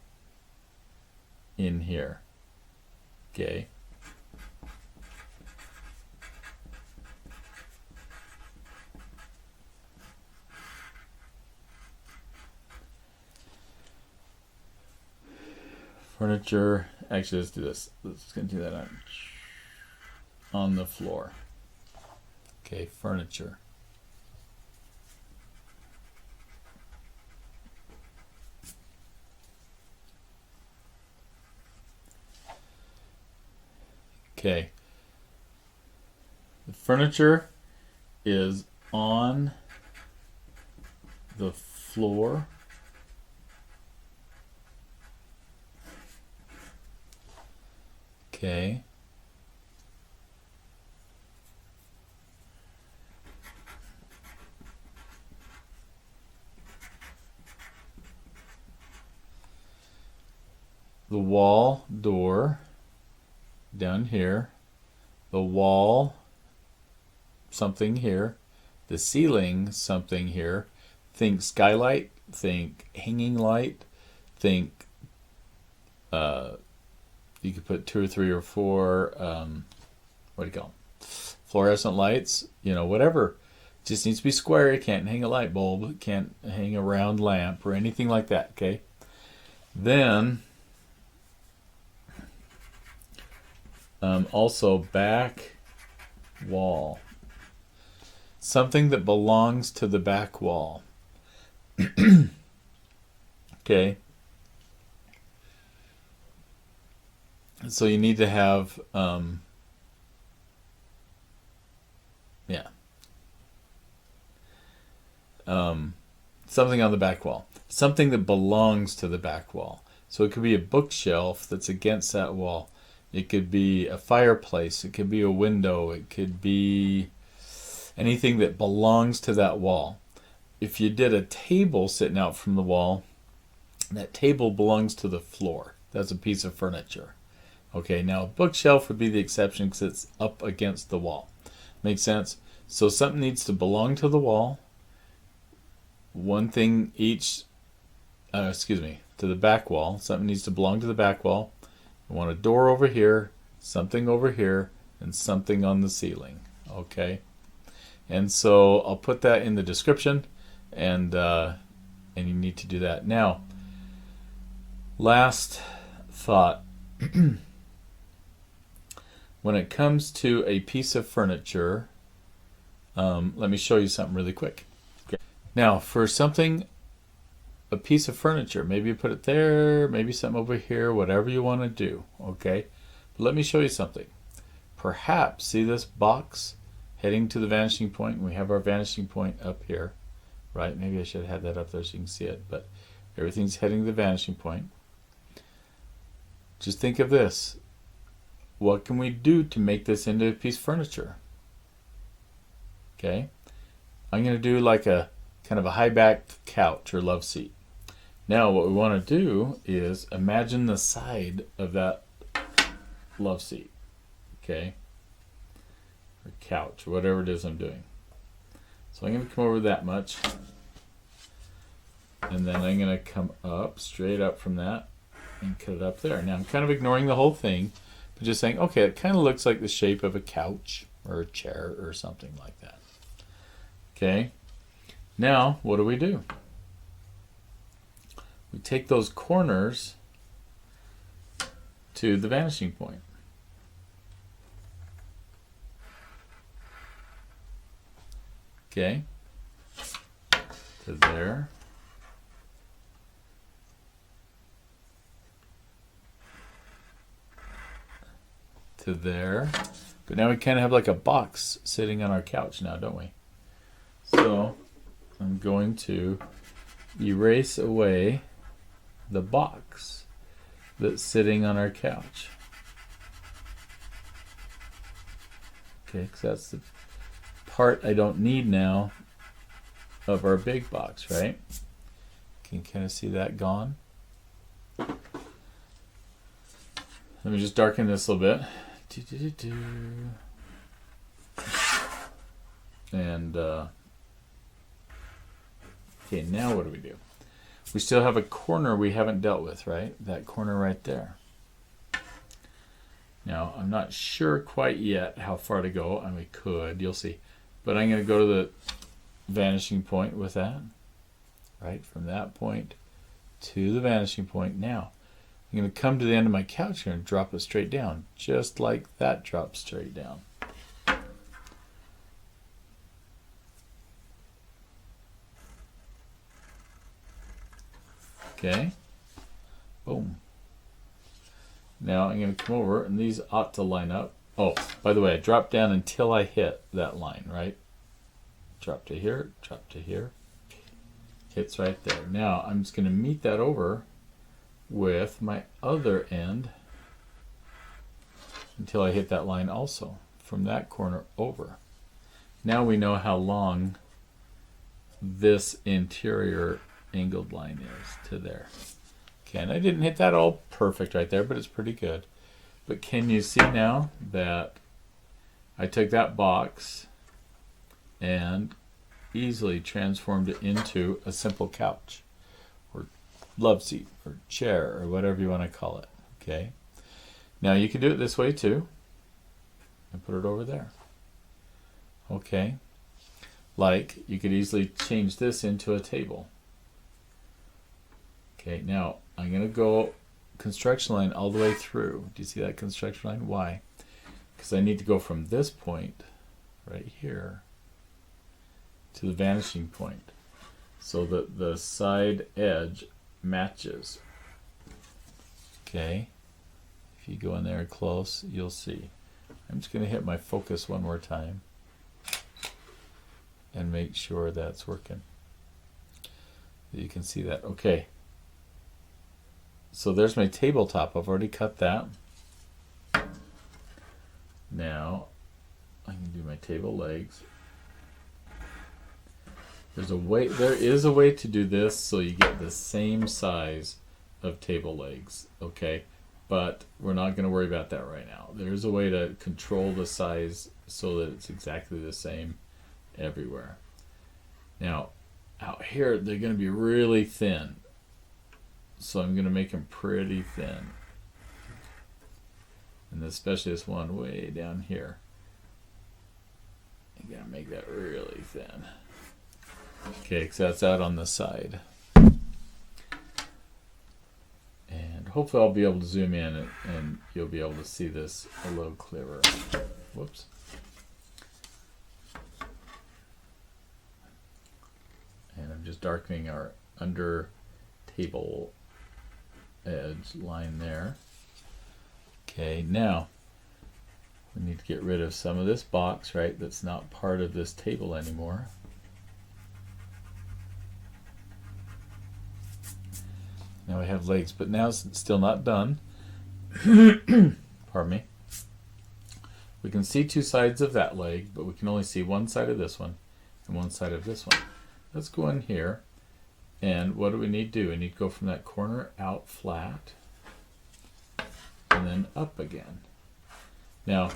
in here. Okay. Furniture. Actually, let's do this. Let's do that on the floor. Okay, furniture. Okay. The furniture is on the floor. Okay. The wall door down here. The wall something here. The ceiling something here. Think skylight. Think hanging light. Think you could put 2 or 3 or 4 what do you call them? Fluorescent lights, whatever. Just needs to be square. You can't hang a light bulb. You can't hang a round lamp or anything like that, okay? Then also back wall. Something that belongs to the back wall. Okay. So you need to have something on the back wall. Something that belongs to the back wall. So it could be a bookshelf that's against that wall. It could be a fireplace. It could be a window. It could be anything that belongs to that wall. If you did a table sitting out from the wall, that table belongs to the floor. That's a piece of furniture. Okay, now a bookshelf would be the exception because it's up against the wall. Make sense? So something needs to belong to the wall. One thing each, to the back wall. Something needs to belong to the back wall. I want a door over here, something over here, and something on the ceiling. Okay? And so I'll put that in the description, and you need to do that. Now, last thought. When it comes to a piece of furniture, let me show you something really quick. Okay. Now, for a piece of furniture, maybe you put it there, maybe something over here, whatever you want to do, okay? But let me show you something. Perhaps, see this box heading to the vanishing point? We have our vanishing point up here, right? Maybe I should have had that up there so you can see it, but everything's heading to the vanishing point. Just think of this. What can we do to make this into a piece of furniture? Okay, I'm going to do like a kind of a high-backed couch or love seat. Now what we want to do is imagine the side of that love seat. Okay, or couch, or whatever it is I'm doing. So I'm going to come over that much, and then I'm going to come up, straight up from that, and cut it up there. Now I'm kind of ignoring the whole thing, but just saying, okay, it kind of looks like the shape of a couch or a chair or something like that. Okay, now what do? We take those corners to the vanishing point. Okay, to there. To there. But now we kind of have like a box sitting on our couch now, don't we? So I'm going to erase away the box that's sitting on our couch. Okay, because that's the part I don't need now of our big box, right? Can you kind of see that gone? Let me just darken this a little bit. And okay, now what do? We still have a corner we haven't dealt with, right? That corner right there. Now, I'm not sure quite yet how far to go, and we could, you'll see. But I'm going to go to the vanishing point with that, right? From that point to the vanishing point. Now, I'm going to come to the end of my couch here and drop it straight down, just like that drops straight down. Okay, boom. Now I'm going to come over, and these ought to line up Oh, by the way, I dropped down until I hit that line, right? Drop to here, hits right there. Now I'm just going to meet that over with my other end until I hit that line also, from that corner over. Now we know how long this interior angled line is to there. Okay, and I didn't hit that all perfect right there, but it's pretty good. But can you see now that I took that box and easily transformed it into a simple couch or love seat or chair or whatever you want to call it. Okay. Now you can do it this way too and put it over there. Okay. Like you could easily change this into a table. Okay, now I'm going to go construction line all the way through. Do you see that construction line? Why? Because I need to go from this point right here to the vanishing point so that the side edge matches. Okay, if you go in there close, you'll see. I'm just going to hit my focus one more time and make sure that's working. You can see that. Okay. So there's my tabletop. I've already cut that. Now I can do my table legs. There is a way to do this so you get the same size of table legs, okay? But we're not going to worry about that right now. There's a way to control the size so that it's exactly the same everywhere. Now, out here they're going to be really thin. So I'm going to make them pretty thin. And especially this one way down here. I'm going to make that really thin. Okay, because that's out on the side. And hopefully I'll be able to zoom in and you'll be able to see this a little clearer. Whoops. And I'm just darkening our under table edge line there. Okay, now we need to get rid of some of this box, right? That's not part of this table anymore. Now we have legs, but now it's still not done. Pardon me. We can see two sides of that leg, but we can only see one side of this one and one side of this one. Let's go in here. And what do we need to do? We need to go from that corner out flat and then up again. Now,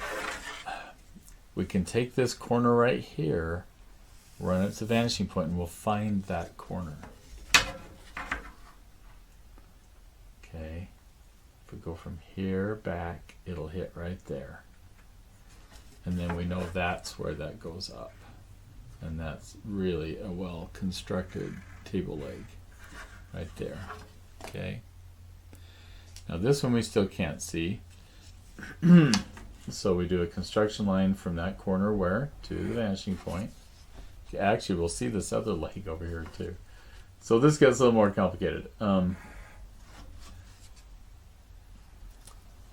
we can take this corner right here, run it to the vanishing point, and we'll find that corner. Okay. If we go from here back, it'll hit right there. And then we know that's where that goes up. And that's really a well-constructed table leg right there. Okay. Now this one we still can't see. So we do a construction line from that corner where to the vanishing point. Actually, we'll see this other leg over here too. So this gets a little more complicated. And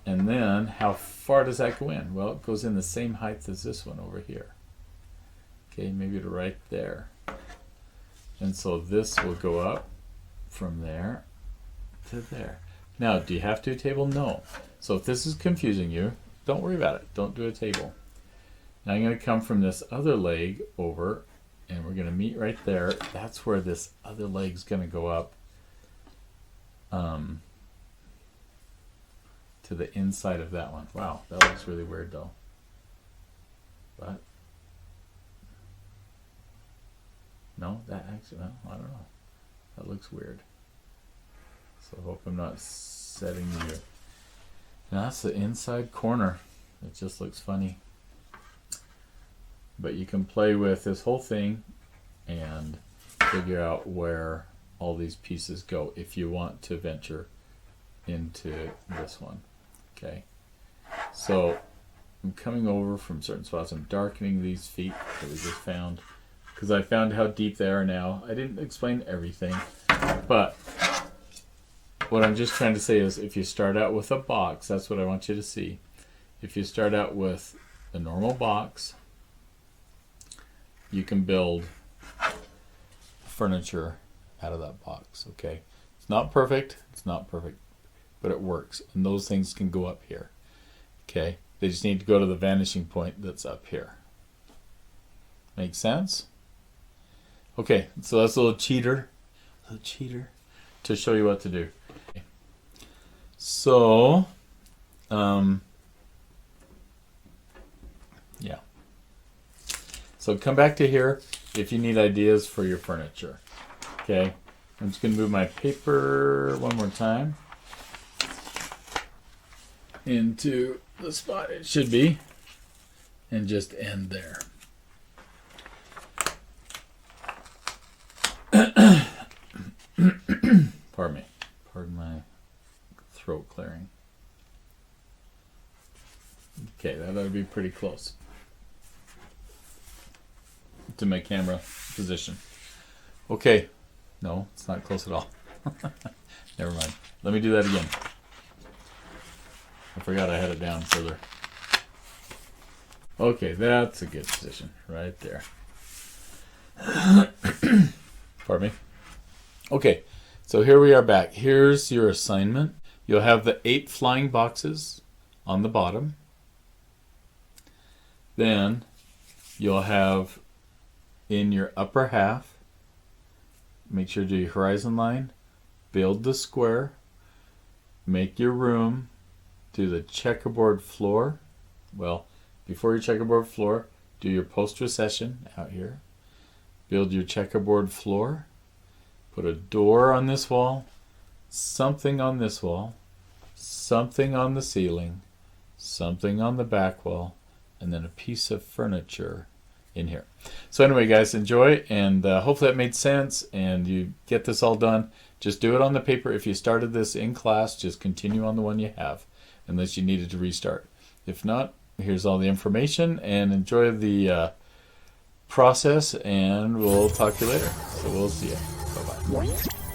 then how far does that go in? Well, it goes in the same height as this one over here. Okay, maybe to right there. And so this will go up from there to there. Now, do you have to do a table? No. So if this is confusing you, don't worry about it. Don't do a table. Now I'm going to come from this other leg over, and we're going to meet right there. That's where this other leg's going to go up to the inside of that one. Wow, that looks really weird though. But no, that actually, well, I don't know. That looks weird. So I hope I'm not setting you. Now that's the inside corner. It just looks funny. But you can play with this whole thing and figure out where all these pieces go if you want to venture into this one. Okay. So I'm coming over from certain spots. I'm darkening these feet that we just found, because I found how deep they are now. I didn't explain everything, but what I'm just trying to say is if you start out with a box, that's what I want you to see. if you start out with a normal box, you can build furniture out of that box. Okay, it's not perfect, but it works, and those things can go up here. Okay, they just need to go to the vanishing point that's up here. Make sense? Okay, so that's a little cheater to show you what to do. Okay. So yeah, so come back to here if you need ideas for your furniture. Okay, I'm just going to move my paper one more time into the spot it should be and just end there. Pardon my throat clearing. Okay, that ought to be pretty close to my camera position. Okay, no, it's not close at all. Never mind. Let me do that again. I forgot I had it down further. Okay, that's a good position right there. Pardon me. Okay, so here we are back. Here's your assignment. You'll have the 8 flying boxes on the bottom. Then you'll have in your upper half, make sure to do your horizon line, build the square, make your room, do the checkerboard floor. Well, before your checkerboard floor, do your post-recession out here. Build your checkerboard floor. Put a door on this wall, something on this wall, something on the ceiling, something on the back wall, and then a piece of furniture in here. So anyway, guys, enjoy, and hopefully that made sense, and you get this all done. Just do it on the paper. If you started this in class, just continue on the one you have, unless you needed to restart. If not, here's all the information, and enjoy the process, and we'll talk to you later. So we'll see you. Bye-bye.